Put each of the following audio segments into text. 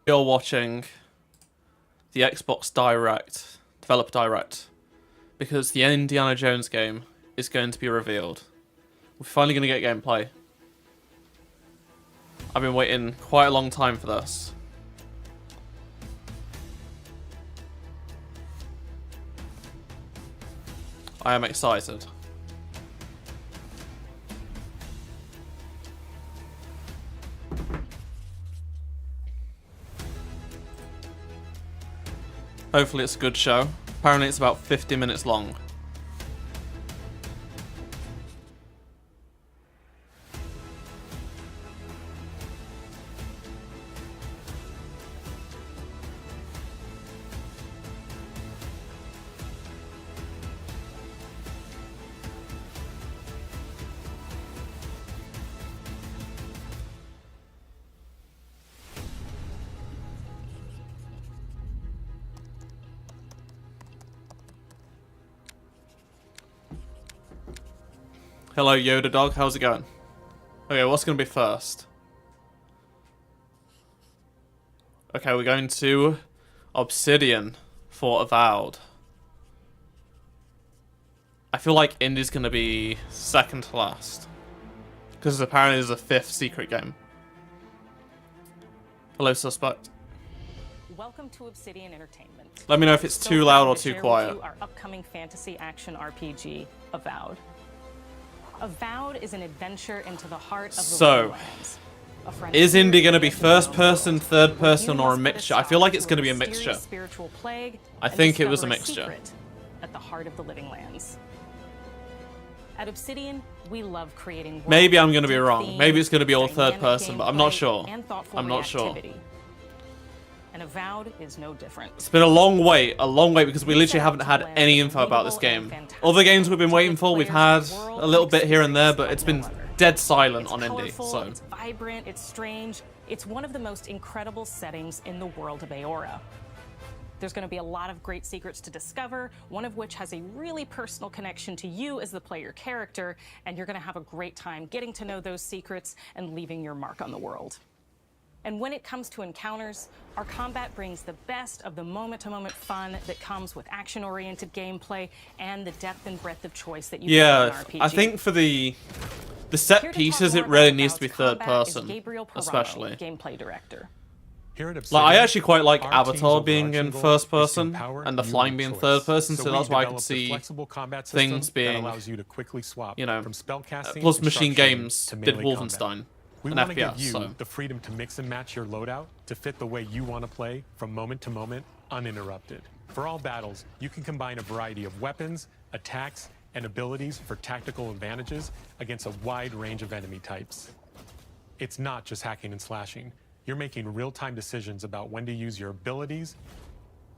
You're watching the Xbox Direct, Developer Direct, because the Indiana Jones game is going to be revealed. We're finally going to get gameplay. I've been waiting quite a long time for this. I am excited. Hopefully it's a good show. Apparently it's about 50 minutes long. Hello, Yoda Dog. How's it going? Okay, what's going to be first? Okay, we're going to Obsidian for Avowed. I feel like Indie's going to be second to last. Because apparently there's a fifth secret game. Hello, Suspect. Welcome to Obsidian Entertainment. Let me know if it's too loud or too quiet. Our upcoming fantasy action RPG, Avowed. Avowed is an adventure into the heart of the Lowlands. Is Indie going to be first person, third person, or a mixture? I feel like it's going to be a mixture. I think it was a mixture. At the heart of the Living Lands. At Obsidian, we love creating. Maybe I'm going to be wrong. Maybe it's going to be all third person, but I'm not sure. I'm not sure. And Avowed is no different. It's been a long wait because we literally haven't had any info about this game. Other games we've been waiting for, we've had a little bit here and there, but it's been dead silent on Indie. So it's vibrant, it's strange, it's one of the most incredible settings in the world of Aora. There's going to be a lot of great secrets to discover, one of which has a really personal connection to you as the player character, and you're going to have a great time getting to know those secrets and leaving your mark on the world. And when it comes to encounters, our combat brings the best of the moment-to-moment fun that comes with action-oriented gameplay and the depth and breadth of choice that you get in an RPG. I think for the set pieces, it really needs to be third person, especially. Gameplay director. Like, I actually quite like Avatar being in first person and the flying being third person, so that's why I could see things being, you know, plus Machine Games did Wolfenstein. We want to give you the freedom to mix and match your loadout to fit the way you want to play from moment to moment, uninterrupted. For all battles, you can combine a variety of weapons, attacks, and abilities for tactical advantages against a wide range of enemy types. It's not just hacking and slashing. You're making real-time decisions about when to use your abilities,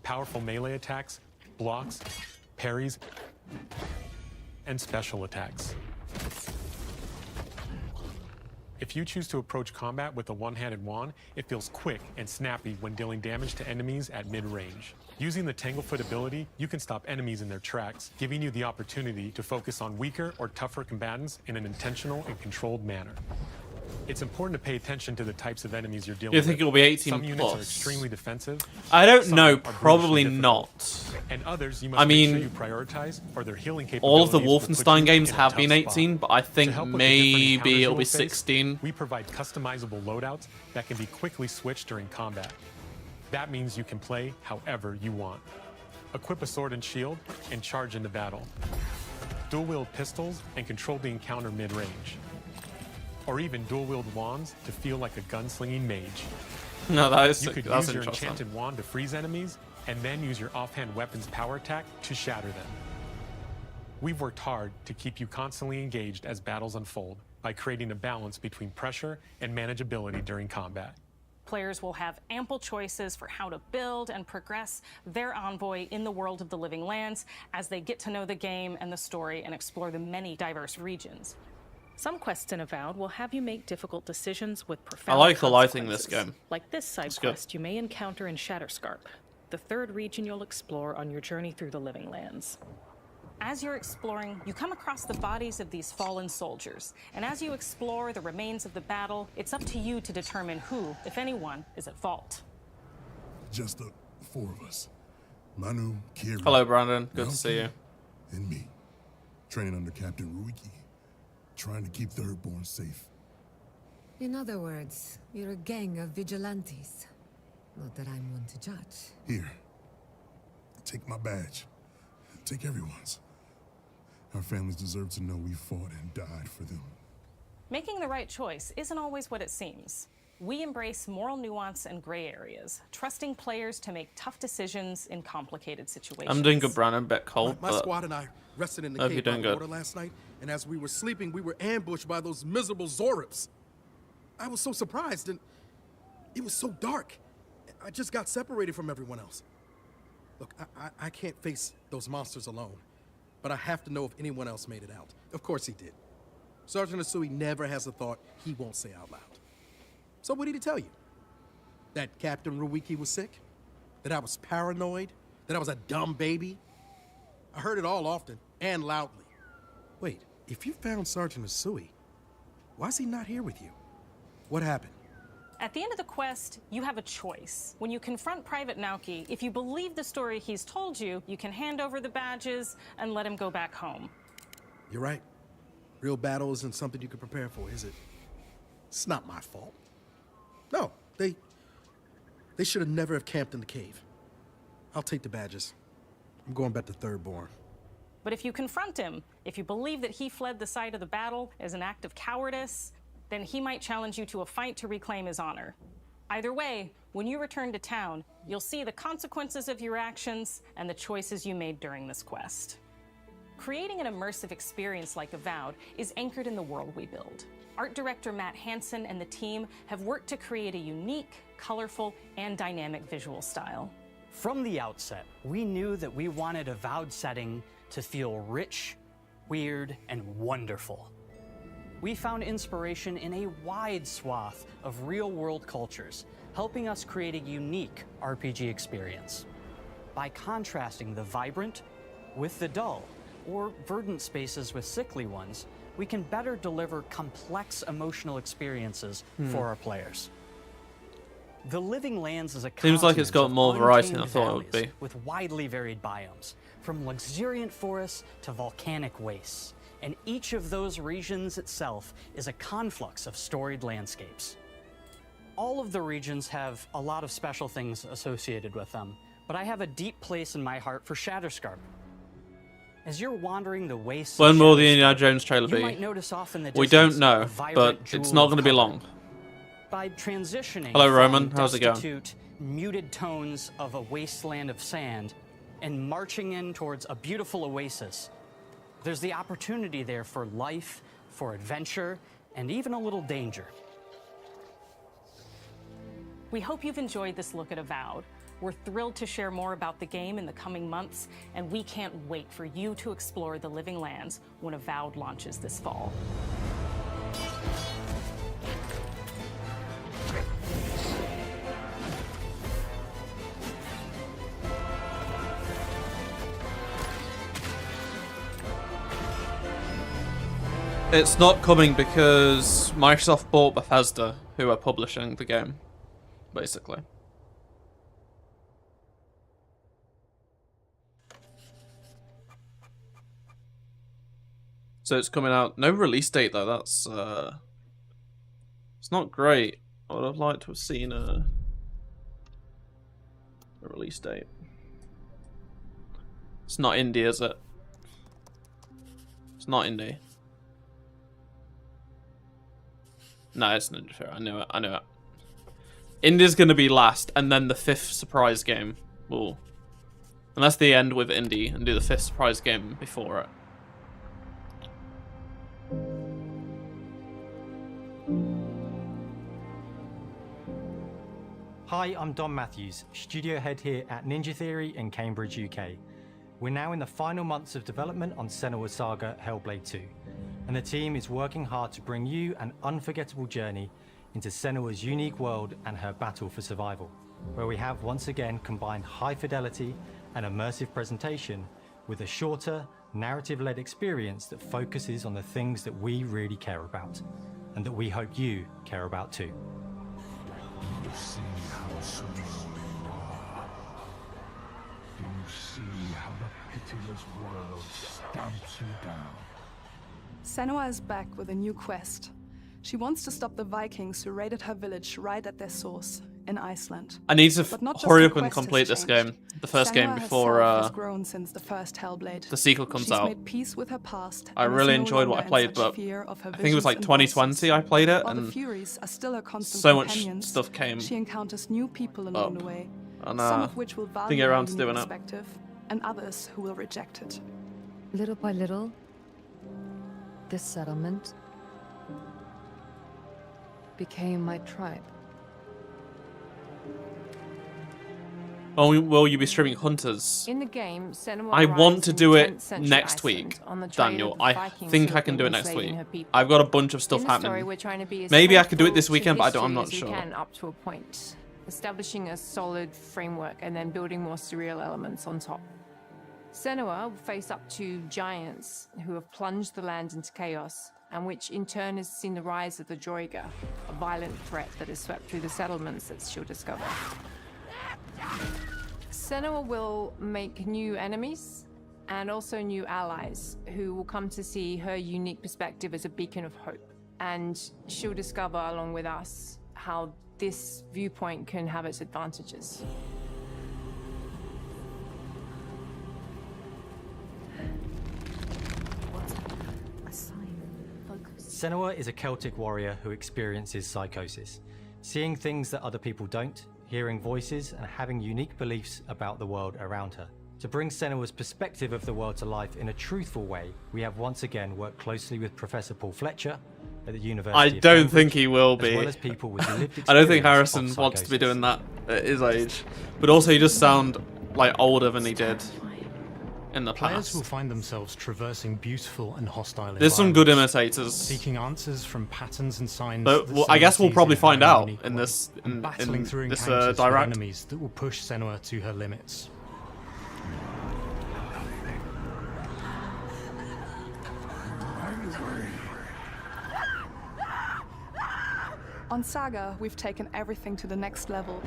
powerful melee attacks, blocks, parries, and special attacks. If you choose to approach combat with a one-handed wand, it feels quick and snappy when dealing damage to enemies at mid-range. Using the Tanglefoot ability, you can stop enemies in their tracks, giving you the opportunity to focus on weaker or tougher combatants in an intentional and controlled manner. It's important to pay attention to the types of enemies you're dealing with. You think it'll be 18 Some units plus? are extremely defensive. I don't know, probably not. And others you must make sure you prioritize or their healing capabilities. All of the Wolfenstein games have been 18, but I think maybe it'll be 16. We provide customizable loadouts that can be quickly switched during combat. That means you can play however you want. Equip a sword and shield and charge into battle. Dual-wield pistols and control the encounter mid-range. Or even dual-wield wands to feel like a gunslinging mage. No, that's You could use your enchanted wand to freeze enemies, and then use your offhand weapon's power attack to shatter them. We've worked hard to keep you constantly engaged as battles unfold by creating a balance between pressure and manageability during combat. Players will have ample choices for how to build and progress their envoy in the world of the Living Lands as they get to know the game and the story and explore the many diverse regions. Some quests in Avowed will have you make difficult decisions with profound I like the lighting in this game. Like this side quest you may encounter in Shatterscarp, the third region you'll explore on your journey through the Living Lands. As you're exploring, you come across the bodies of these fallen soldiers, and as you explore the remains of the battle, it's up to you to determine who, if anyone, is at fault. Just the four of us. Manu, Kira. Hello, Brandon. Good to see you. And me. Training under Captain Ruiki. Trying to keep Thirdborn safe. In other words, you're a gang of vigilantes. Not that I'm one to judge. Here. Take my badge. Take everyone's. Our families deserve to know we fought and died for them. Making the right choice isn't always what it seems. We embrace moral nuance and gray areas, trusting players to make tough decisions in complicated situations. I'm doing good, Brandon. Bet cold, My but squad and I rested in the hope you're cave by doing the good. water last night, and as we were sleeping, we were ambushed by those miserable Zorips. I was so surprised, and it was so dark. I just got separated from everyone else. Look, I can't face those monsters alone, but I have to know if anyone else made it out. Of course he did. Sergeant Asui never has a thought he won't say out loud. So what did he tell you? That Captain Ruiki was sick? That I was paranoid? That I was a dumb baby? I heard it all often and loudly. Wait, if you found Sergeant Asui, why is he not here with you? What happened? At the end of the quest, you have a choice. When you confront Private Naoki, if you believe the story he's told you, you can hand over the badges and let him go back home. You're right. Real battle isn't something you can prepare for, is it? It's not my fault. No, they should have never have camped in the cave. I'll take the badges. I'm going back to Thirdborn. But if you confront him, if you believe that he fled the site of the battle as an act of cowardice, then he might challenge you to a fight to reclaim his honor. Either way, when you return to town, you'll see the consequences of your actions and the choices you made during this quest. Creating an immersive experience like Avowed is anchored in the world we build. Art director Matt Hansen and the team have worked to create a unique, colorful, and dynamic visual style. From the outset, we knew that we wanted Avowed setting to feel rich, weird, and wonderful. We found inspiration in a wide swath of real-world cultures, helping us create a unique RPG experience. By contrasting the vibrant with the dull, or verdant spaces with sickly ones, we can better deliver complex emotional experiences for our players. The Living Lands is a Seems like it's got continent more of variety than I untamed thought it would valleys be. with widely varied biomes, from luxuriant forests to volcanic wastes. And each of those regions itself is a conflux of storied landscapes. All of the regions have a lot of special things associated with them, but I have a deep place in my heart for Shatterscarp. As you're wandering the wastes When of will the Shatterscarp, Indiana Jones trailer you be? might notice off in the We don't distance know, a vibrant but it's jewel not of going to be color. long. By transitioning Hello, from Roman. How's it going? destitute, muted tones of a wasteland of sand and marching in towards a beautiful oasis, there's the opportunity there for life, for adventure, and even a little danger. We hope you've enjoyed this look at Avowed. We're thrilled to share more about the game in the coming months, and we can't wait for you to explore the Living Lands when Avowed launches this fall. It's not coming because Microsoft bought Bethesda, who are publishing the game, basically. So it's coming out. No release date though. That's it's not great. I would have liked to have seen a release date. It's not indie, is it? It's not indie. No, it's Ninja Theory. I knew it. I knew it. Indie's gonna be last, and then the 5th surprise game will, unless they end with indie and do the 5th surprise game before it. Hi, I'm Don Matthews, studio head here at Ninja Theory in Cambridge, UK. We're now in the final months of development on Senua Saga Hellblade 2, and the team is working hard to bring you an unforgettable journey into Senua's unique world and her battle for survival, where we have once again combined high fidelity and immersive presentation with a shorter, narrative-led experience that focuses on the things that we really care about, and that we hope you care about too. You see how strong you are. pitiless world stamps you down. Senua is back with a new quest. She wants to stop the Vikings who raided her village right at their source, in Iceland. I need to But not just hurry her up and quest has complete this changed. game. The first Senua game before herself has grown since the first Hellblade. the sequel comes She's out. made peace with her past I and is really no enjoyed what I longer in played, such but fear of her I think it was visions like and 2020 voices. I played it, While the and Furies are still her constant so much companions, stuff came she encounters new people along the way, and some of which will didn't value get her around to unique doing it. perspective, and others who will reject it. Little by little, this settlement became my tribe. Oh, will you be streaming Hunters? In the game, Senua I want arrives to in do it 10th century next Iceland week, on the trail Daniel. of the I Vikings think who I have can been do it next enslaving week. her people. I've got a bunch of stuff In the story, happening. we're trying to be as Maybe I could do it this faithful weekend, to but I'm history not as we sure. can up to a point, establishing a solid framework and then building more surreal elements on top. Senua will face up to giants who have plunged the land into chaos, and which in turn has seen the rise of the Droiga, a violent threat that has swept through the settlements that she'll discover. Senua will make new enemies and also new allies who will come to see her unique perspective as a beacon of hope. And she'll discover, along with us, how this viewpoint can have its advantages. Senua is a Celtic warrior who experiences psychosis, seeing things that other people don't, hearing voices, and having unique beliefs about the world around her. To bring Senua's perspective of the world to life in a truthful way, we have once again worked closely with Professor Paul Fletcher at the University I of don't Cambridge, think he will be. as well as people with the lived I don't think experience Harrison of wants to be psychosis. doing that at his age. But also, he does sound like older than he did in the Players will past. find themselves traversing beautiful and hostile There's some good environments, imitators. seeking answers from patterns and signs. But that well, I Senua guess we'll sees probably in her find own out unique in way, this and battling through this encounters with direct. enemies that will push Senua to her limits. On Saga, we've taken everything to the next level.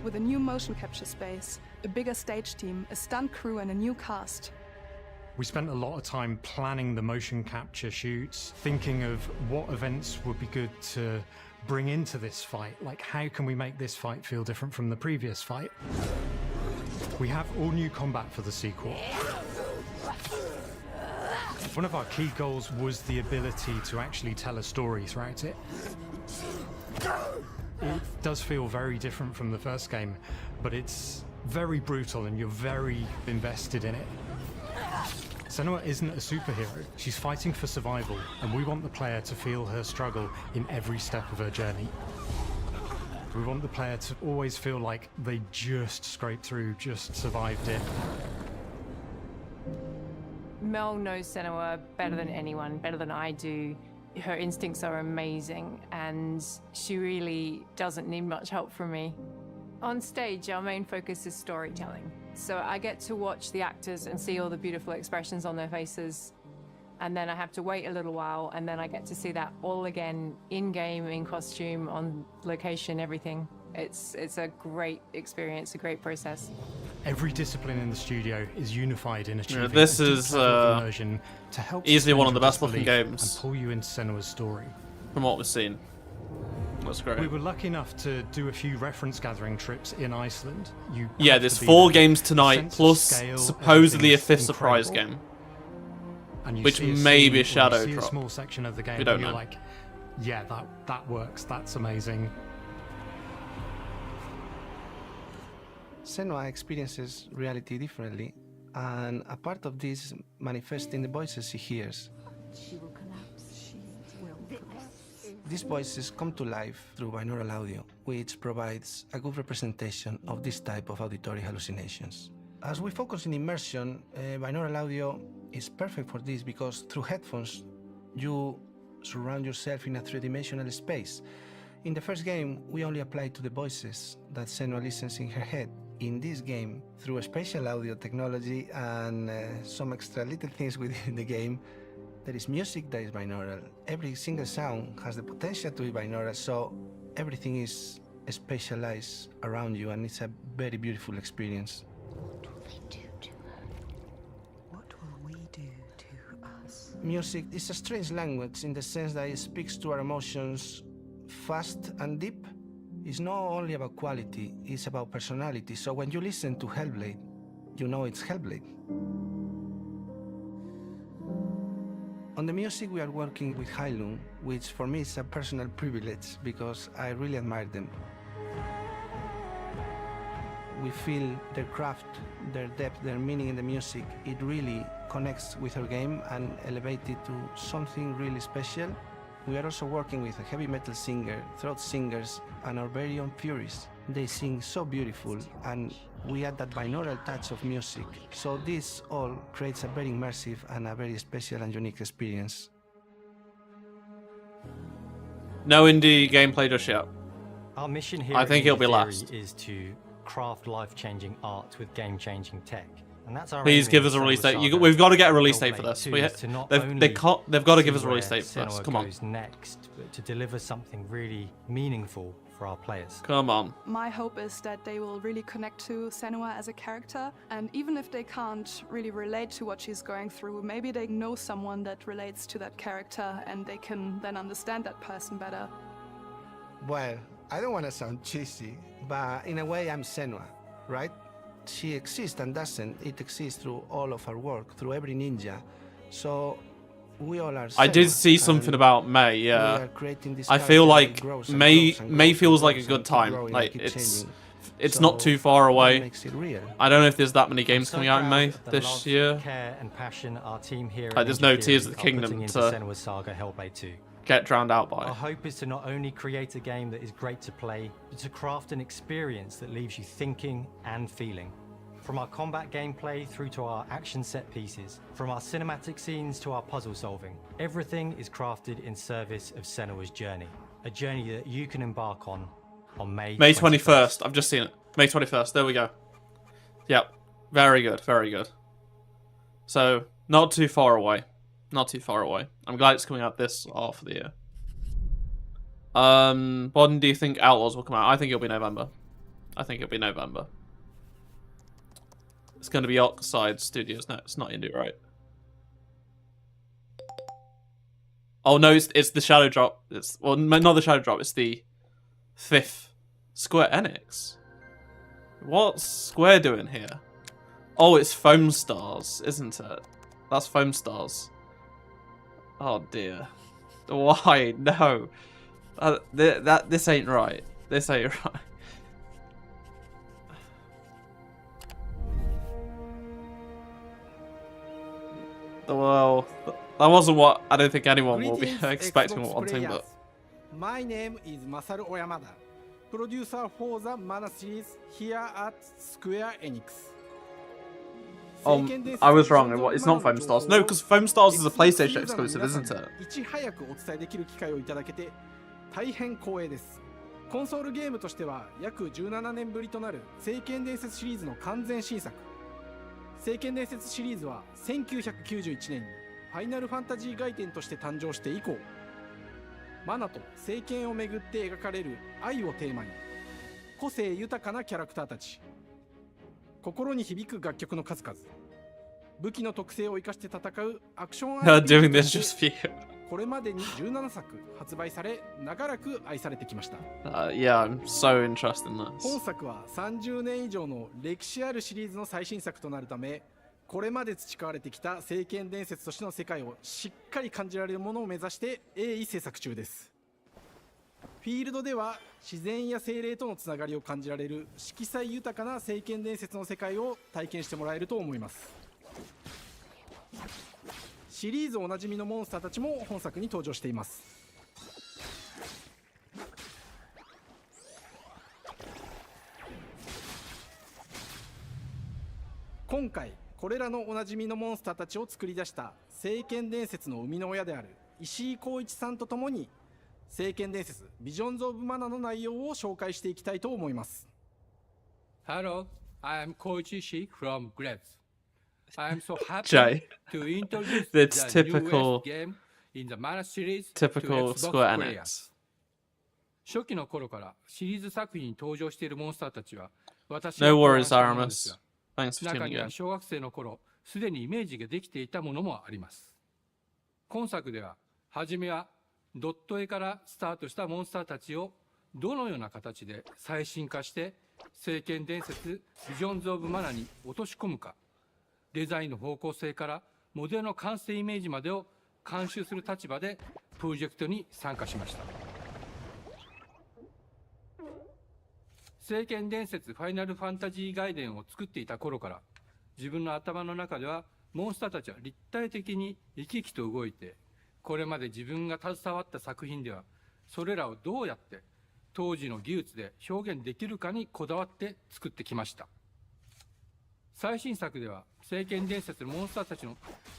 With a new motion capture space, a bigger stage team, a stunt crew, and a new cast. We spent a lot of time planning the motion capture shoots, thinking of what events would be good to bring into this fight. Like, how can we make this fight feel different from the previous fight? We have all new combat for the sequel. One of our key goals was the ability to actually tell a story throughout it. It does feel very different from the first game, but it's very brutal and you're very invested in it. Senua isn't a superhero. She's fighting for survival, and we want the player to feel her struggle in every step of her journey. We want the player to always feel like they just scraped through, just survived it. Mel knows Senua better than anyone, better than I do. Her instincts are amazing, and she really doesn't need much help from me. On stage, our main focus is storytelling. So I get to watch the actors and see all the beautiful expressions on their faces. And then I have to wait a little while, and then I get to see that all again, in-game, in costume, on location, everything. It's a great experience, a great process. Every discipline in the studio is unified in achieving this a deep is, level of immersion to help easily one of suspend the your best looking disbelief games. and pull you into Senua's story. From what we've seen. That's great. We were lucky enough to do a few reference gathering trips in Iceland. Yeah, there's 4 games tonight, plus supposedly a 5th surprise game. And which may be a shadow see drop. a small section of the game We don't and you're know. like, yeah, that works, that's amazing. Senua experiences reality differently, and a part of this manifests in the voices she hears. She will collapse. She will collapse. These voices come to life through binaural audio, which provides a good representation of this type of auditory hallucinations. As we focus in immersion, binaural audio is perfect for this because through headphones, you surround yourself in a three-dimensional space. In the first game, we only applied to the voices that Senua listens in her head. In this game, through a spatial audio technology and some extra little things within the game, there is music that is binaural. Every single sound has the potential to be binaural, so everything is spatialized around you, and it's a very beautiful experience. What will we do to her? music is a strange language in the sense that it speaks to our emotions fast and deep. It's not only about quality, it's about personality. So when you listen to Hellblade, you know it's Hellblade. On the music, we are working with Heilung, which for me is a personal privilege because I really admire them. We feel their craft, their depth, their meaning in the music. It really connects with our game and elevates it to something really special. We are also working with a heavy metal singer, throat singers, and our very own Furies. They sing so beautiful, and we add that binaural touch of music. So this all creates a very immersive and a very special and unique experience. No indie gameplay just yet. Our mission here I think he'll be Theory last. is to craft life-changing art with game-changing tech. And that's our Please give us a release date. We've got to get a release date for this. They've got to give us a release date for this. Come on. Next, but to deliver something really meaningful for our players. Come on. My hope is that they will really connect to Senua as a character, and even if they can't really relate to what she's going through, maybe they know someone that relates to that character and they can then understand that person better. Well, I don't want to sound cheesy, but in a way I'm Senua, right? She exists and doesn't. It exists through all of our work, through every ninja. So we all are Senua, I did see something about May, yeah. I feel like May feels like a good time. Like it's not too far away. I don't know if there's that many games coming out in May this year. Care and passion our team here like there's no Tears of the Kingdom to Senua Saga Hellblade 2. Get drowned out by. Our hope is to not only create a game that is great to play, but to craft an experience that leaves you thinking and feeling. From our combat gameplay through to our action set pieces, from our cinematic scenes to our puzzle solving, everything is crafted in service of Senua's journey. A journey that you can embark on May 21st. I've just seen it. May 21st. There we go. Yep. Very good. Very good. So, not too far away. Not too far away. I'm glad it's coming out this half of the year. When do you think Outlaws will come out? I think it'll be November. I think it'll be November. It's going to be Oxide Studios. No, it's not Indie, right? Oh no, it's the Shadow Drop. It's well, not the Shadow Drop. It's the 5th Square Enix. What's Square doing here? Oh, it's Foam Stars, isn't it? That's Foam Stars. Oh dear. Why? No. This ain't right. This ain't right. Well, that wasn't what I don't think anyone will be expecting or wanting, but... My name is Masaru Oyamada, producer for the Mana series here at Square Enix. I was wrong. It's not Foam Stars. No, because Foam Stars is a PlayStation exclusive, isn't it? いち早くお伝えできる機会をいただけて大変光栄です。コンソールゲームとしては約17年ぶりとなる聖剣伝説シリーズの完全新作。聖剣伝説シリーズは1991年にファイナルファンタジー外伝として誕生して以降、マナと聖剣をめぐって描かれる愛をテーマに、個性豊かなキャラクターたち、心に響く楽曲の数々、武器の特性を生かして戦うアクション Doing this just for you. これまでに17作発売され、長らく愛されてきました。Yeah, I'm so interested in this. 本作は30年以上の歴史あるシリーズの最新作となるため、これまで培われてきた聖剣伝説としての世界をしっかり感じられるものを目指して鋭意制作中です。フィールドでは自然や精霊とのつながりを感じられる色彩豊かな聖剣伝説の世界を体験してもらえると思います。シリーズおなじみのモンスターたちも本作に登場しています。今回これらのおなじみのモンスターたちを作り出した聖剣伝説の生みの親である石井浩一さんとともに聖剣伝説ビジョンズ・オブ・マナの内容を紹介していきたいと思います。 Hello, I am Koichi Ishii from Grabs. I am so happy Jay. to introduce It's the typical, newest game in the Mana series typical to Xbox Square players. Enix. 初期の頃からシリーズ作品に登場しているモンスターたちは私 No は worries, 考案したものですが、 Aramis. Thanks for 中 tuning には in. 小学生の頃すでにイメージができていたものもあります。今作では、はじめはドット絵からスタートしたモンスターたちをどのような形で最新化して聖剣伝説ビジョンズ・オブ・マナに落とし込むか、デザインの方向性からモデルの完成イメージまでを監修する立場でプロジェクトに参加しました。聖剣伝説ファイナルファンタジー外伝を作っていた頃から、自分の頭の中ではモンスターたちは立体的に生き生きと動いて、これまで自分が携わった作品ではそれらをどうやって当時の技術で表現できるかにこだわって作ってきました。最新作では聖剣伝説のモンスターたちの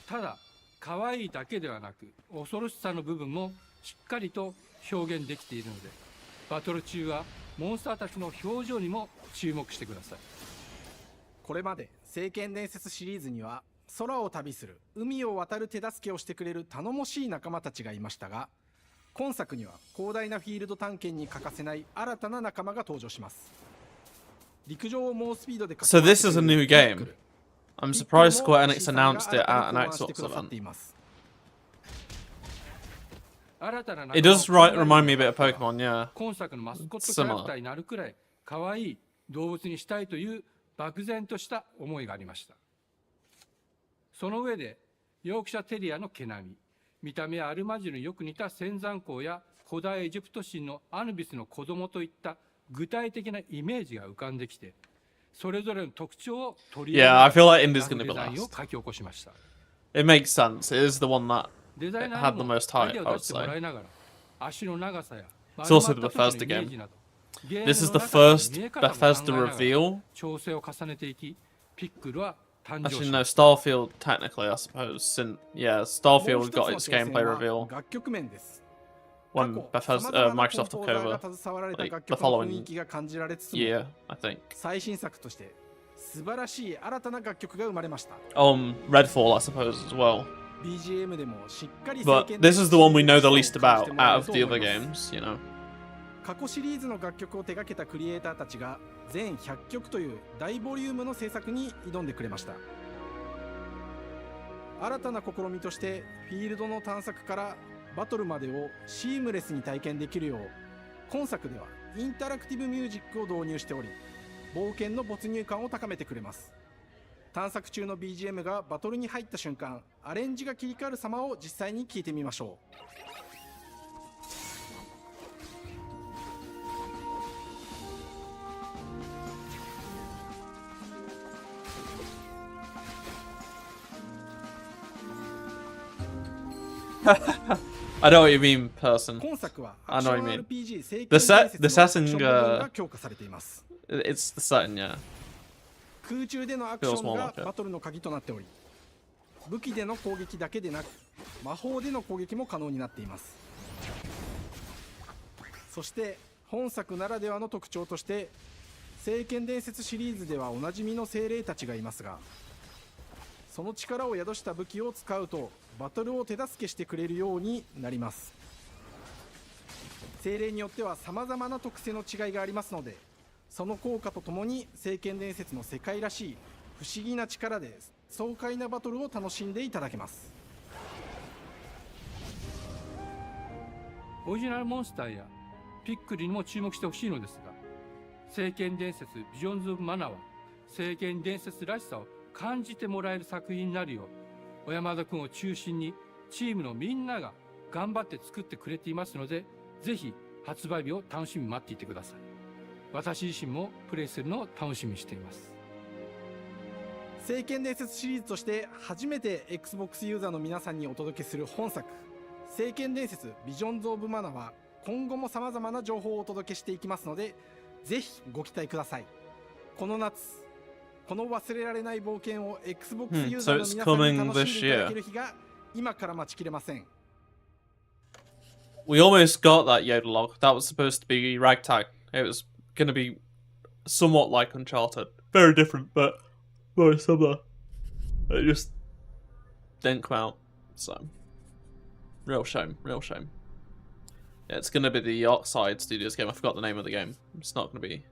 ただ可愛いだけではなく恐ろしさの部分もしっかりと表現できているので、バトル中はモンスターたちの表情にも注目してください。これまで聖剣伝説シリーズには空を旅する海を渡る手助けをしてくれる頼もしい仲間たちがいましたが、今作には広大なフィールド探検に欠かせない新たな仲間が登場します。陸上を猛スピードで So this is a new game. I'm surprised Square Enix announced it at an Xbox event. It does remind me a bit of Pokemon, yeah. 今作のマスコットキャラクターになるくらい可愛い動物にしたいという漠然とした思いがありました。その上でヨークシャテリアの毛並み、見た目やアルマジルによく似た仙山港や古代エジプト神のアヌビスの子供といった具体的なイメージが浮かんできて、それぞれの特徴を取り入れ Yeah, I feel like Indy's デ gonna be ザインを last. 書き起こしました。 It makes sense. It is the one that デザイナ had ー the にも most ア hype, イデア I を would 出してもら say. いながら、足の長さや It's also the Bethesda game. This is the first Bethesda reveal. 調整を重ねていき、ピックルは誕生 Actually, し no, ました。 Starfield, technically, I suppose. Yeah, Starfield got its gameplay reveal 楽曲面です。 when Microsoft took over, like, the following year, I think. 最新作として素晴らしい新たな楽曲が生まれました。 Redfall, I suppose, as well. BGM でもしっかり But this is the one we know the least about out of the other games, you know. 過去シリーズの楽曲を手掛けたクリエイターたちが全100曲という大ボリュームの制作に挑んでくれました。新たな試みとしてフィールドの探索からバトルまでをシームレスに体験できるよう、今作ではインタラクティブミュージックを導入しており、冒険の没入感を高めてくれます。探索中の BGM がバトルに入った瞬間、アレンジが切り替わる様を実際に聞いてみましょう。I know what you mean, person. 今作は I know what you mean. RPG 聖剣 The 伝説 setting, のアクション部分が強化されています。 it's the setting, yeah. 空中でのアクションがバトルの鍵となっており、武器での攻撃だけでなく魔法での攻撃も可能になっています。そして本作ならではの特徴として聖剣伝説シリーズではおなじみの精霊たちがいますが、その力を宿した武器を使うとバトルを手助けしてくれるようになります。精霊によっては様々な特性の違いがありますので、その効果とともに聖剣伝説の世界らしい不思議な力で爽快なバトルを楽しんでいただけます。オリジナルモンスターやピックルにも注目してほしいのですが、聖剣伝説ビジョンズ・オブ・マナは聖剣伝説らしさを感じてもらえる作品になるよう、小山田君を中心にチームのみんなが頑張って作ってくれていますので、ぜひ発売日を楽しみに待っていてください。私自身もプレイするのを楽しみにしています。聖剣伝説シリーズとして初めて Xbox ユーザーの皆さんにお届けする本作、聖剣伝説ビジョンズ・オブ・マナは今後も様々な情報をお届けしていきますので、ぜひご期待ください。この夏、この忘れられない冒険を Xbox ユーザーの皆さんに楽しんでいただける日が今から待ちきれません。We almost got that Yoda log. That was supposed to be Ragtag. It was going to be somewhat like Uncharted. Very different, but very similar. It just didn't come out. So, real shame, real shame. Yeah, it's going to be the Oxide Studios game. I forgot the name of the game. It's not going to be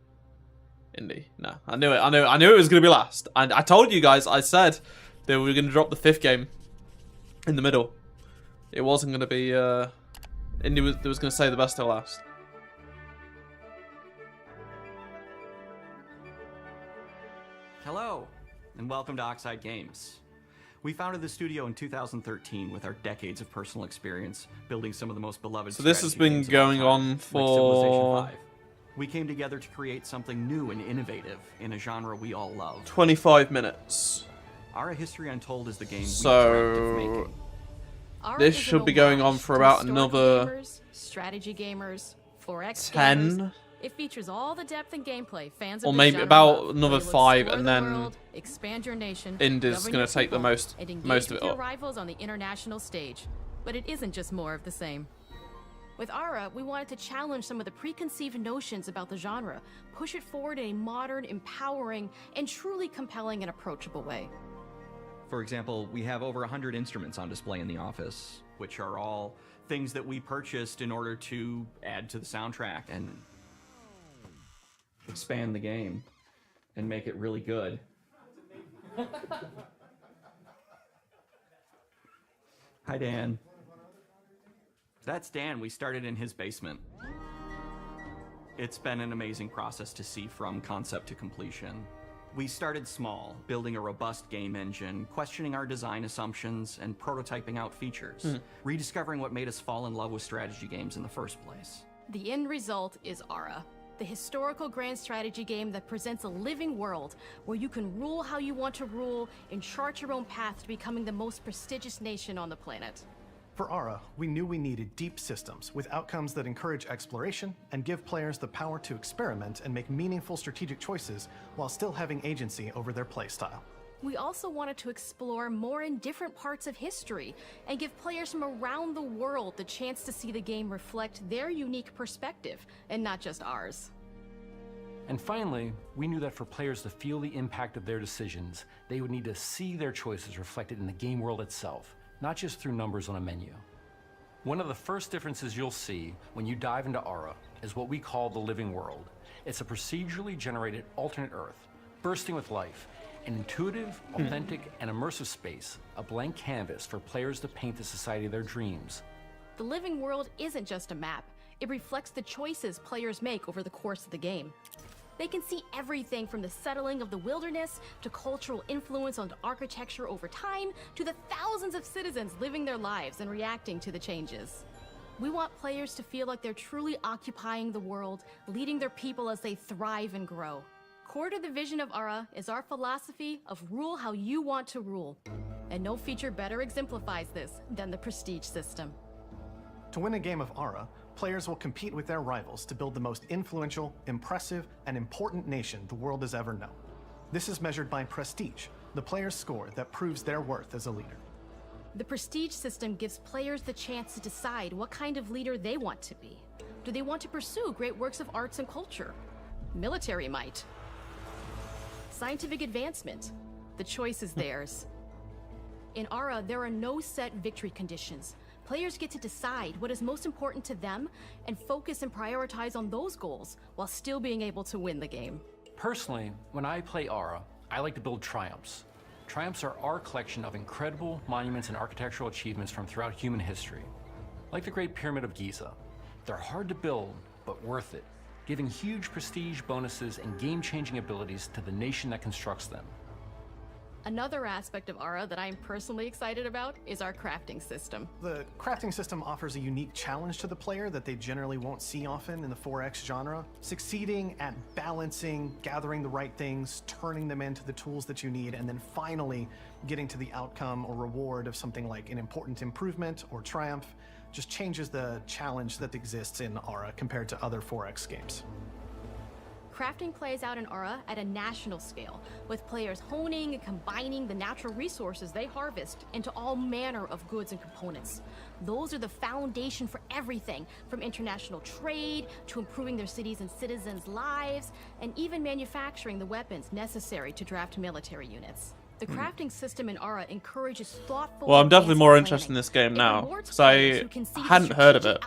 indie. No, I knew it. I knew it was going to be last. And I told you guys, I said they were going to drop the 5th game in the middle. it wasn't going to be. Indy was going to say the best till last. Hello, and welcome to Oxide Games. We founded the studio in 2013 with our decades of personal experience building some of the most beloved. So this has been going on for. Like we came together to create something new and innovative in a genre we all love. 25 minutes. Our History Untold is the game so this should be going on for about another gamers, strategy gamers, 4X 10. Gamers. It features all the depth and gameplay fans or of maybe genre about love. another It will 5, explore and the then world, expand your nation, Indy's govern going your to take the people, most and engage of it with your up. rivals on the international stage. But it isn't just more of the same. With Ara, we wanted to challenge some of the preconceived notions about the genre, push it forward in a modern, empowering, and truly compelling and approachable way. For example, we have over 100 instruments on display in the office, which are all things that we purchased in order to add to the soundtrack and expand the game and make it really good. Hi, Dan. That's Dan. We started in his basement. It's been an amazing process to see from concept to completion. We started small, building a robust game engine, questioning our design assumptions, and prototyping out features, rediscovering what made us fall in love with strategy games in the first place. The end result is Ara, the historical grand strategy game that presents a living world where you can rule how you want to rule and chart your own path to becoming the most prestigious nation on the planet. For Ara, we knew we needed deep systems with outcomes that encourage exploration and give players the power to experiment and make meaningful strategic choices while still having agency over their playstyle. We also wanted to explore more in different parts of history and give players from around the world the chance to see the game reflect their unique perspective and not just ours. And finally, we knew that for players to feel the impact of their decisions, they would need to see their choices reflected in the game world itself, not just through numbers on a menu. One of the first differences you'll see when you dive into Ara is what we call the living world. It's a procedurally generated alternate Earth, bursting with life, an intuitive, authentic, and immersive space, a blank canvas for players to paint the society of their dreams. The living world isn't just a map. It reflects the choices players make over the course of the game. They can see everything from the settling of the wilderness to cultural influence on architecture over time to the thousands of citizens living their lives and reacting to the changes. We want players to feel like they're truly occupying the world, leading their people as they thrive and grow. Core to the vision of Ara is our philosophy of rule how you want to rule. And no feature better exemplifies this than the prestige system. To win a game of Ara, players will compete with their rivals to build the most influential, impressive, and important nation the world has ever known. This is measured by prestige, the player's score that proves their worth as a leader. The prestige system gives players the chance to decide what kind of leader they want to be. Do they want to pursue great works of arts and culture? Military might? Scientific advancement? The choice is theirs. In Ara, there are no set victory conditions. Players get to decide what is most important to them and focus and prioritize on those goals while still being able to win the game. Personally, when I play Ara, I like to build triumphs. Triumphs are our collection of incredible monuments and architectural achievements from throughout human history. Like the Great Pyramid of Giza. They're hard to build, but worth it, giving huge prestige bonuses and game-changing abilities to the nation that constructs them. Another aspect of Ara that I'm personally excited about is our crafting system. The crafting system offers a unique challenge to the player that they generally won't see often in the 4X genre. Succeeding at balancing, gathering the right things, turning them into the tools that you need, and then finally getting to the outcome or reward of something like an important improvement or triumph just changes the challenge that exists in Ara compared to other 4X games. Crafting plays out in Ara at a national scale, with players honing and combining the natural resources they harvest into all manner of goods and components. Those are the foundation for everything, from international trade to improving their cities and citizens' lives, and even manufacturing the weapons necessary to draft military units. The crafting system in Ara encourages thoughtful. Well, I'm definitely more interested in this game now, because I hadn't heard of it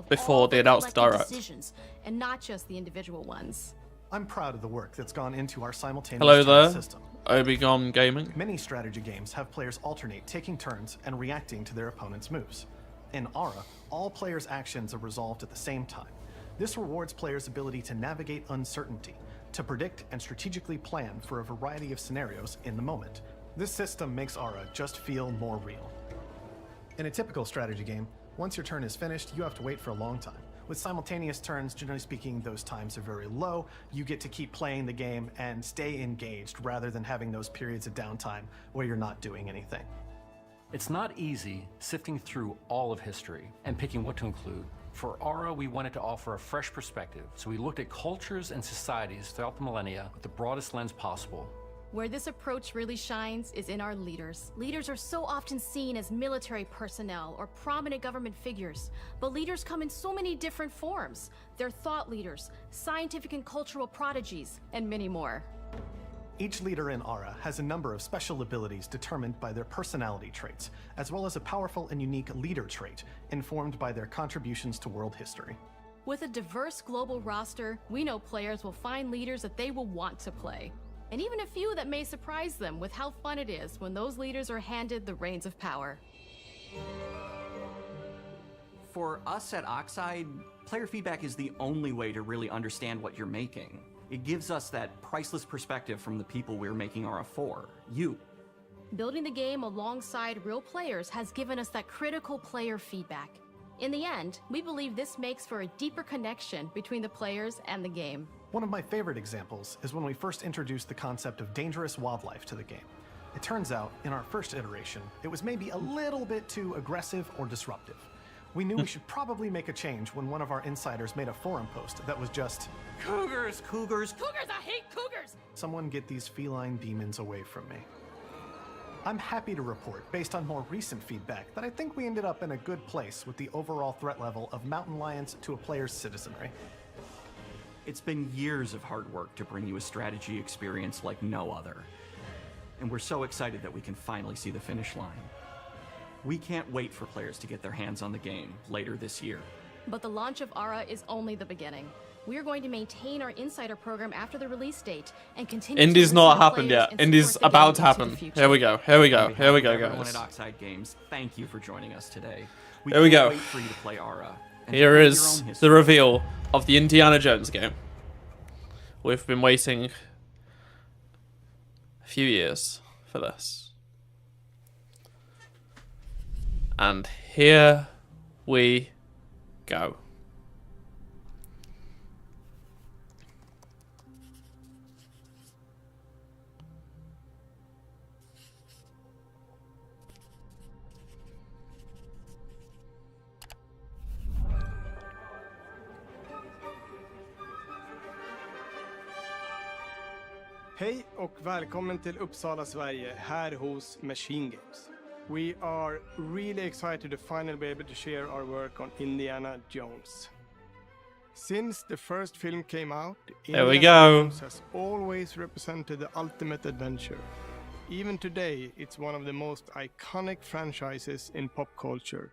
before they announced the Direct. Decisions, and not just the individual ones. I'm proud of the work that's gone into our simultaneous Hello turn there, system. Obi-Gon Gaming. Many strategy games have players alternate taking turns and reacting to their opponent's moves. In Aura, all players' actions are resolved at the same time. This rewards players' ability to navigate uncertainty, to predict and strategically plan for a variety of scenarios in the moment. This system makes Aura just feel more real. In a typical strategy game, once your turn is finished, you have to wait for a long time. With simultaneous turns, generally speaking, those times are very low. You get to keep playing the game and stay engaged rather than having those periods of downtime where you're not doing anything. It's not easy sifting through all of history and picking what to include. For Aura, we wanted to offer a fresh perspective, so we looked at cultures and societies throughout the millennia with the broadest lens possible. Where this approach really shines is in our leaders. Leaders are so often seen as military personnel or prominent government figures, but leaders come in so many different forms. They're thought leaders, scientific and cultural prodigies, and many more. Each leader in Aura has a number of special abilities determined by their personality traits, as well as a powerful and unique leader trait informed by their contributions to world history. With a diverse global roster, we know players will find leaders that they will want to play. And even a few that may surprise them with how fun it is when those leaders are handed the reins of power. For us at Oxide, player feedback is the only way to really understand what you're making. It gives us that priceless perspective from the people we're making Aura for, you. Building the game alongside real players has given us that critical player feedback. In the end, we believe this makes for a deeper connection between the players and the game. One of my favorite examples is when we first introduced the concept of dangerous wildlife to the game. It turns out, in our first iteration, it was maybe a little bit too aggressive or disruptive. We knew we should probably make a change when one of our insiders made a forum post that was just, "Cougars, cougars, cougars, I hate cougars! Someone get these feline demons away from me." I'm happy to report, based on more recent feedback, that I think we ended up in a good place with the overall threat level of mountain lions to a player's citizenry. It's been years of hard work to bring you a strategy experience like no other. And we're so excited that we can finally see the finish line. We can't wait for players to get their hands on the game later this year. But the launch of Aura is only the beginning. We are going to maintain our insider program after the release date and continue Indie's to not happened yet. Indie's about to happen. Here we go. Here we go. Here we go, Everyone guys. at Oxide Games, thank you for joining us today. Here we can't go. wait for you to play Aura. and Here to build is your own the history. reveal of the Indiana Jones game. We've been waiting a few years for this. And here we go. Hej och välkommen till Uppsala, Sverige, här hos Machine Games. We are really excited to finally be able to share our work on Indiana Jones. Since the first film came out, There we Indiana go. Jones has always represented the ultimate adventure. Even today, it's one of the most iconic franchises in pop culture.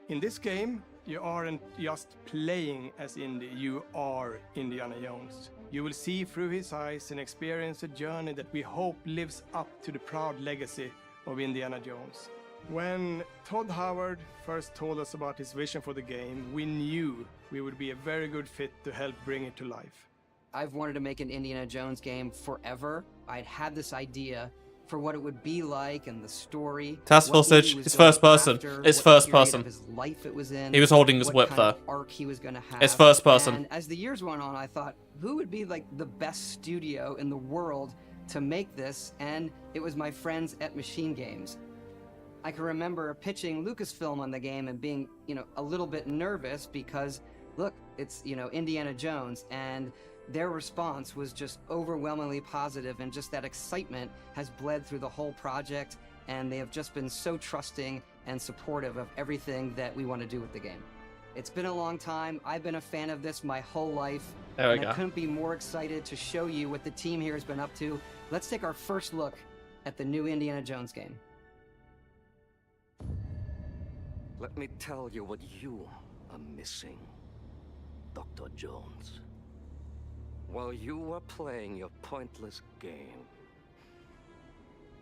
In this game, you aren't just playing as Indy, you are Indiana Jones. You will see through his eyes and experience a journey that we hope lives up to the proud legacy of Indiana Jones. When Todd Howard first told us about his vision for the game, we knew we would be a very good fit to help bring it to life. I've wanted to make an Indiana Jones game forever. I'd had this idea for what it would be like and the story. Task what Sausage, Indy was it's going first person. after, It's what first period person. of his life it was in, He was holding his what whip kind of there. arc he was going to have. It's first person. And as the years went on, I thought, who would be like the best studio in the world to make this? And it was my friends at Machine Games. I can remember pitching Lucasfilm on the game and being, a little bit nervous because, look, it's, Indiana Jones, and their response was just overwhelmingly positive, and just that excitement has bled through the whole project, and they have just been so trusting and supportive of everything that we want to do with the game. It's been a long time. I've been a fan of this my whole life. There we and go. I couldn't be more excited to show you what the team here has been up to. Let's take our first look at the new Indiana Jones game. Let me tell you what you are missing, Dr. Jones. While you were playing your pointless game,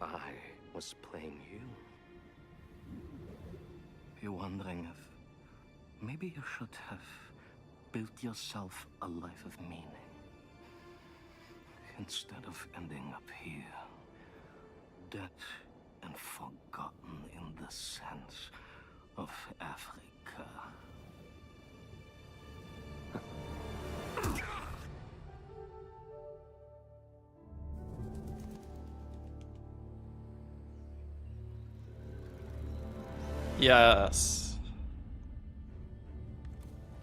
I was playing you. You're wondering if maybe you should have built yourself a life of meaning instead of ending up here, dead and forgotten in the sense of Africa. Yes.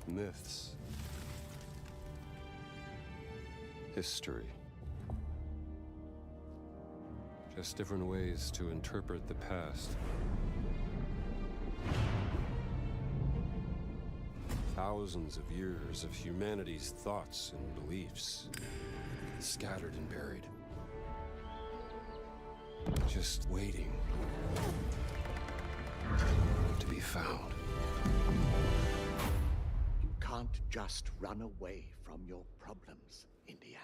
Myths. History. Just different ways to interpret the past. Thousands of years of humanity's thoughts and beliefs, scattered and buried. Just waiting to be found. You can't just run away from your problems, Indiana.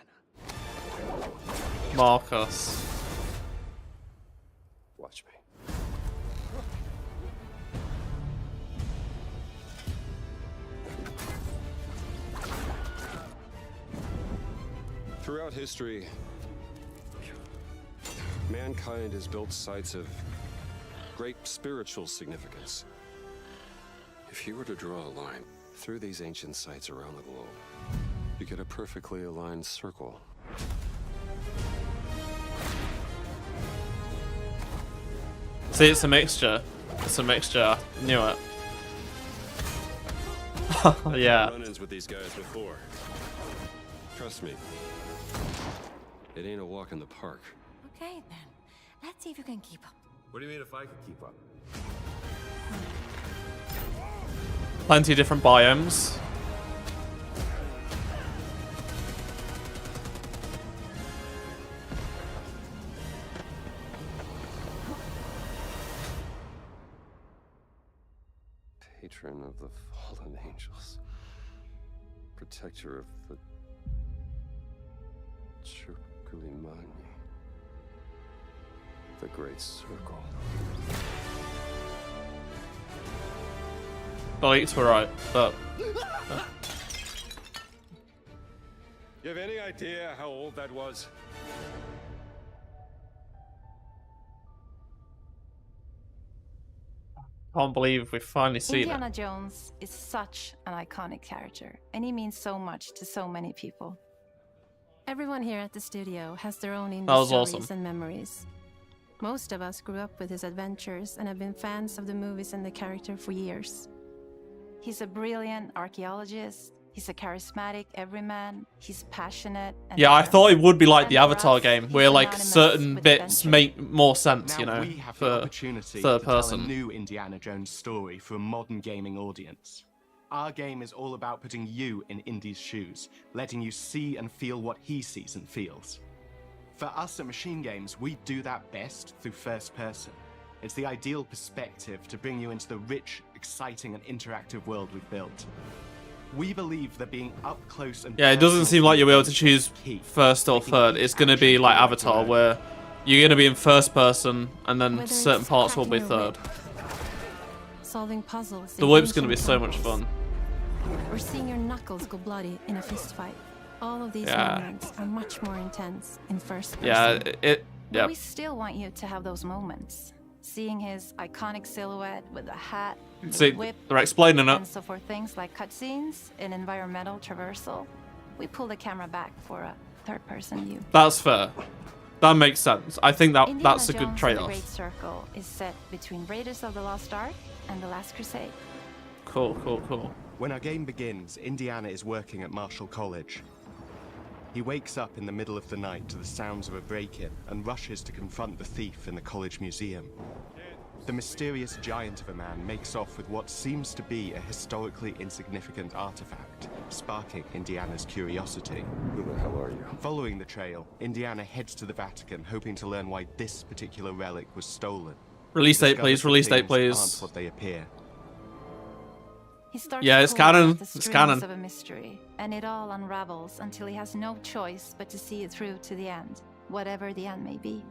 Marcus. Watch me. Throughout history, mankind has built sites of great spiritual significance. If you were to draw a line through these ancient sites around the globe, you get a perfectly aligned circle. See, it's a mixture. It's a mixture. I knew it. Yeah. Run-ins with these guys before. Trust me, it ain't a walk in the park. Okay, then. Let's see if you can keep up. What do you mean if I could keep up? Plenty of different biomes. Patron of the fallen angels. Protector of the Chukulimani. The Great Circle. The leaks were right, but... You have any idea how old that was? Can't believe we've finally seen Indiana it. Jones is such an iconic character, and he means so much to so many people. Everyone here at the studio has their own indie was stories awesome. and memories. Most of us grew up with his adventures and have been fans of the movies and the character for years. He's a brilliant archaeologist, he's a charismatic everyman, he's passionate and Yeah, I thought it would be like the And for Avatar us, game, he's where like synonymous certain with bits adventure. make more sense, Now you know, we have the for opportunity third to tell a person. new Indiana Jones story for a modern gaming audience. Our game is all about putting you in Indy's shoes, letting you see and feel what he sees and feels. For us at Machine Games, we do that best through first person. It's the ideal perspective to bring you into the rich, exciting, and interactive world we've built. We believe that being up close and Yeah, it doesn't personal seem like you'll be able to is choose key, first or making third. each It's going to be action like feel Avatar, your own. where you're going to be in first person, and then Whether certain it's parts will be cracking your third. solving puzzles. The in loop's going to be ancient so much temples, fun. or seeing your knuckles go bloody in a fist fight. All of these Yeah. moments are much more intense in first person. Yeah, But yeah. we still want you to have those moments. Seeing his iconic silhouette with the hat, the See, whip, they're explaining it. and so for things like cutscenes and environmental traversal, we pull the camera back for a third-person view. That's fair. That makes sense. I think that Indiana that's a Jones good and the trade-off. Great Circle is set between Raiders of the Lost Ark and The Last Crusade. Cool, cool, cool. When our game begins, Indiana is working at Marshall College. He wakes up in the middle of the night to the sounds of a break-in and rushes to confront the thief in the college museum. The mysterious giant of a man makes off with what seems to be a historically insignificant artifact, sparking Indiana's curiosity. Who the hell are you? Following the trail, Indiana heads to the Vatican, hoping to learn why this particular relic was stolen. Release date, Discovers please. that Release date, things please. aren't what they appear. He starts Yeah, it's pulling canon. at the It's strings canon. of a mystery, and it all unravels until he has no choice but to see it through to the end, whatever the end may be.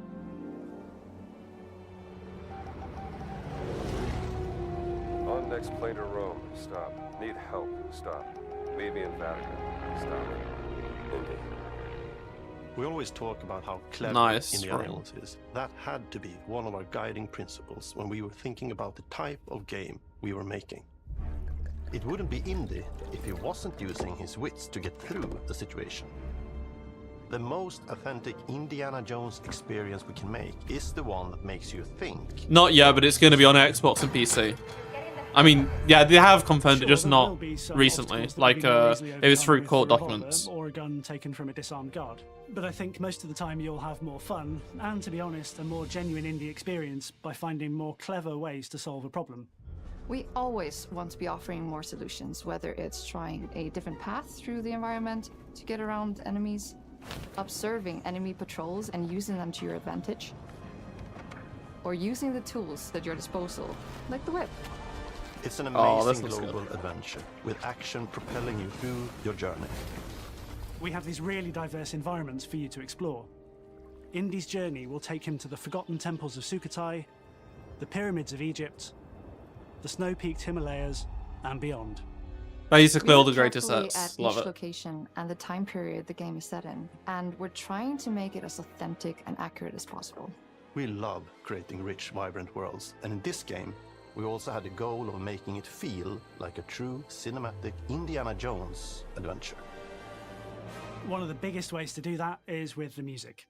On next plane to Rome, stop. Need help, stop. Meet me in Vatican, stop. Indy. We always talk about how clever Indiana Jones is. That had to be one of our guiding principles when we were thinking about the type of game we were making. It wouldn't be Indy if he wasn't using his wits to get through the situation. The most authentic Indiana Jones experience we can make is the one that makes you think. Not yet, but it's going to be on Xbox and PC. I mean, yeah, they have confirmed it, just not recently. Like, it was through court documents. Or a gun taken from a disarmed guard. But I think most of the time you'll have more fun, and to be honest, a more genuine indie experience by finding more clever ways to solve a problem. We always want to be offering more solutions, whether it's trying a different path through the environment to get around enemies, observing enemy patrols and using them to your advantage, or using the tools at your disposal, like the whip. It's an amazing global adventure, with action propelling you through your journey. We have these really diverse environments for you to explore. Indy's journey will take him to the forgotten temples of Sukhothai, the pyramids of Egypt, the snow-peaked Himalayas, and beyond. Basically all the greatest sets. At Love each it. location and the time period the game is set in, and we're trying to make it as authentic and accurate as possible. We love creating rich, vibrant worlds, and in this game, we also had the goal of making it feel like a true cinematic Indiana Jones adventure. One of the biggest ways to do that is with the music.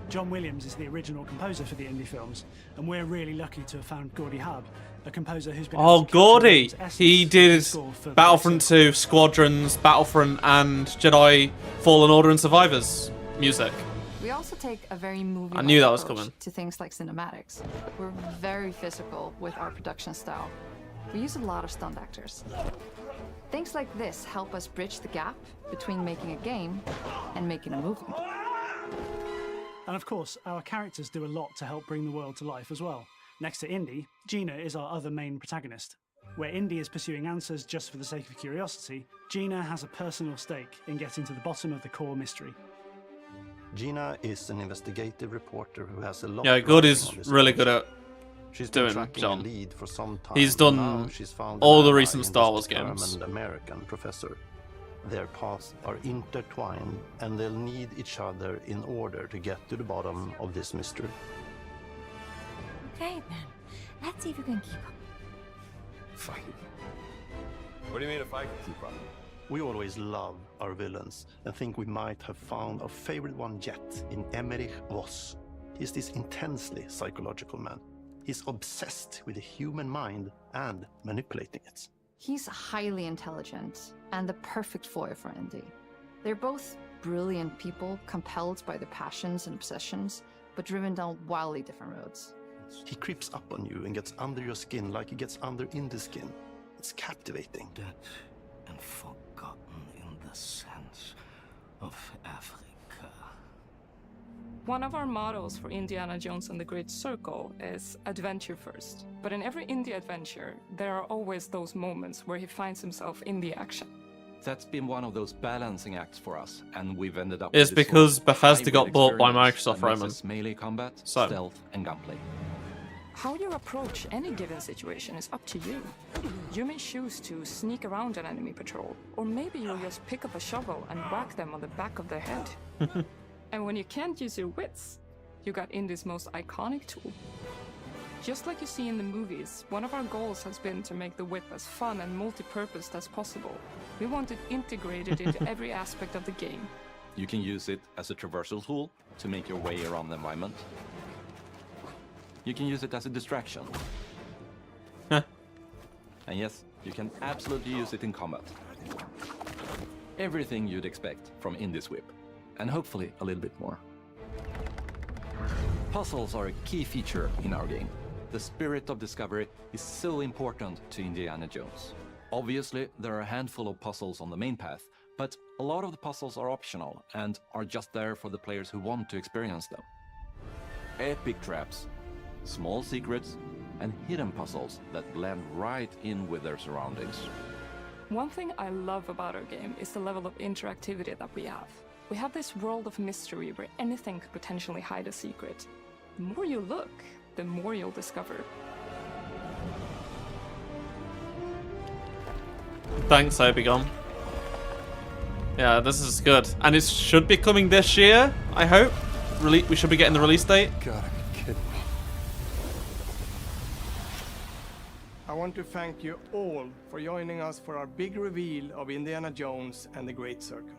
John Williams is the original composer for the indie films, and we're really lucky to have found Gordy Hub, a composer who's been... Oh, Gordy! He did Battlefront 2, Squadrons, Battlefront, and Jedi Fallen Order and Survivors music. We also take a very movie I knew that was approach coming. to things like cinematics. We're very physical with our production style. We use a lot of stunt actors. Things like this help us bridge the gap between making a game and making a movie. And of course, our characters do a lot to help bring the world to life as well. Next to Indy, Gina is our other main protagonist. Where Indy is pursuing answers just for the sake of curiosity, Gina has a personal stake in getting to the bottom of the core mystery. Gina is an investigative reporter who has a lot. Yeah, Gordy's really good at She's doing John. Lead for some time. He's done all the recent Star Wars games. American professor. Their paths are intertwined, and they'll need each other in order to get to the bottom of this mystery. Okay then, let's see if you can keep up. Fine. What do you mean if I can keep up? We always love our villains and think we might have found our favorite one yet in Emmerich Voss. He's this intensely psychological man. He's obsessed with the human mind and manipulating it. He's highly intelligent and the perfect foil for Indy. They're both brilliant people, compelled by their passions and obsessions, but driven down wildly different roads. He creeps up on you and gets under your skin like he gets under Indy's skin. It's captivating. Dead and forgotten in the sense of Africa. One of our mottos for Indiana Jones and the Great Circle is adventure first. But in every indie adventure, there are always those moments where he finds himself in the action. That's been one of those balancing acts for us, and we've ended up It's with this because sort of Bethesda got hybrid bought by experience Microsoft, that Roman. mixes melee combat, So. stealth, and gunplay. How you approach any given situation is up to you. You may choose to sneak around an enemy patrol, or maybe you'll just pick up a shovel and whack them on the back of their head. And when you can't use your wits, you got Indy's most iconic tool. Just like you see in the movies, one of our goals has been to make the whip as fun and multi-purposed as possible. We want it integrated into every aspect of the game. You can use it as a traversal tool to make your way around the environment. You can use it as a distraction. And yes, you can absolutely use it in combat. Everything you'd expect from Indy's whip, and hopefully a little bit more. Puzzles are a key feature in our game. The spirit of discovery is so important to Indiana Jones. Obviously, there are a handful of puzzles on the main path, but a lot of the puzzles are optional and are just there for the players who want to experience them. Epic traps, small secrets, and hidden puzzles that blend right in with their surroundings. One thing I love about our game is the level of interactivity that we have. We have this world of mystery where anything could potentially hide a secret. The more you look, the more you'll discover. Thanks, Obigon. Yeah, this is good. And it should be coming this year, I hope. We should be getting the release date. Gotta be kidding me. I want to thank you all for joining us for our big reveal of Indiana Jones and the Great Circle.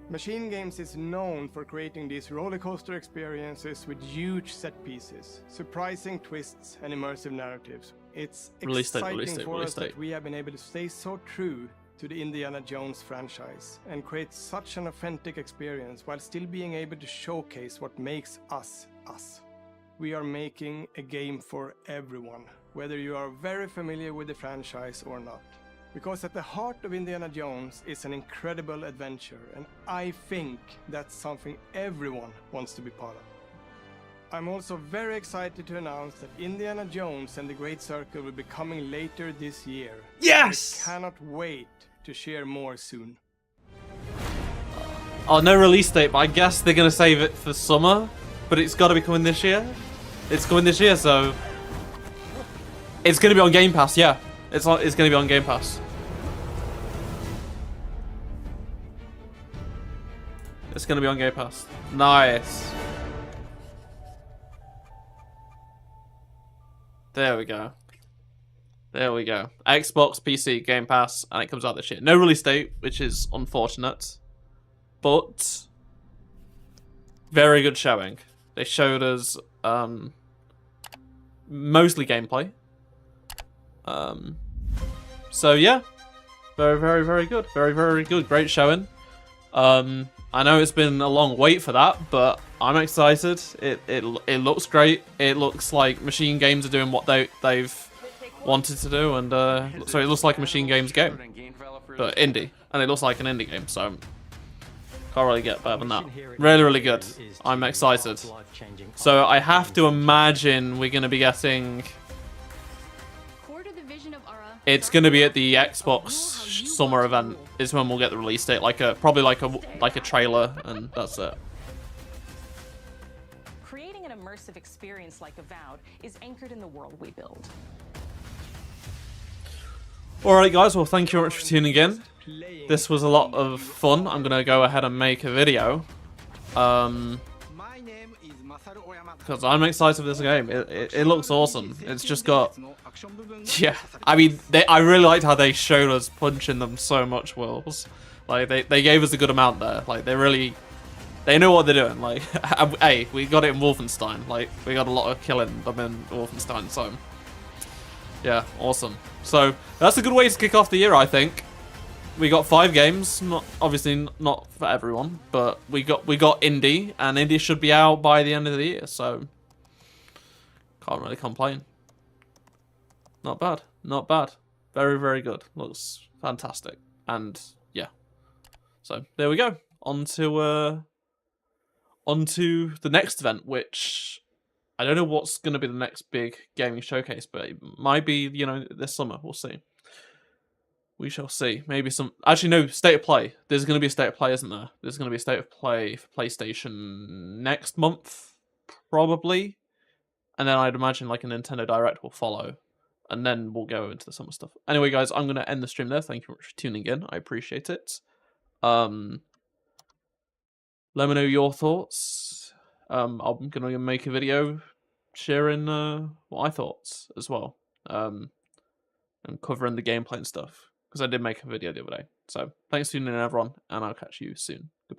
Machine Games is known for creating these rollercoaster experiences with huge set pieces, surprising twists, and immersive narratives. It's exciting for us that we have been able to stay so true to the Indiana Jones franchise and create such an authentic experience while still being able to showcase what makes us us. We are making a game for everyone, whether you are very familiar with the franchise or not. Because at the heart of Indiana Jones is an incredible adventure, and I think that's something everyone wants to be part of. I'm also very excited to announce that Indiana Jones and the Great Circle will be coming later this year. Yes! I cannot wait to share more soon. Oh, no release date, but I guess they're going to save it for summer. But it's got to be coming this year. It's coming this year, so... It's going to be on Game Pass, yeah. It's going to be on Game Pass. It's going to be on Game Pass. Nice. There we go. There we go. Xbox, PC, Game Pass, and it comes out this year. No release date, which is unfortunate. But very good showing. They showed us mostly gameplay. So yeah. Very, very, very good. Very, very good. Great showing. I know it's been a long wait for that, but I'm excited. It looks great. It looks like Machine Games are doing what they've wanted to do, and so it looks like a Machine Games game, but indie, and it looks like an indie game. So can't really get better than that. Really, really good. I'm excited. So I have to imagine we're going to be getting. It's going to be at the Xbox summer event is when we'll get the release date, probably like a trailer, and that's it. Creating an immersive experience like Avowed is anchored in the world we build. Alright guys, well thank you very much for tuning in. This was a lot of fun. I'm going to go ahead and make a video. Because I'm excited for this game. It looks awesome. It's just got... Yeah, I mean, I really liked how they showed us punching them so much, Wills. Like, they gave us a good amount there. Like, they know what they're doing. Like, hey, we got it in Wolfenstein. Like, we got a lot of killing them in Wolfenstein, so... Yeah, awesome. So, that's a good way to kick off the year, I think. We got 5 games, obviously not for everyone, but we got indie, and indie should be out by the end of the year, so can't really complain. Not bad, not bad. Very, very good. Looks fantastic, and yeah. So there we go. On to the next event, which I don't know what's going to be the next big gaming showcase, but it might be, you know, this summer. We'll see. We shall see. Maybe some... Actually, no, State of Play. There's going to be a State of Play, isn't there? There's going to be a State of Play for PlayStation next month, probably. And then I'd imagine like a Nintendo Direct will follow. And then we'll go into the summer stuff. Anyway, guys, I'm going to end the stream there. Thank you very much for tuning in. I appreciate it. Let me know your thoughts. I'm going to make a video sharing what I thought as well. And covering the gameplay and stuff. Because I did make a video the other day. So, thanks for tuning in, everyone, and I'll catch you soon. Goodbye.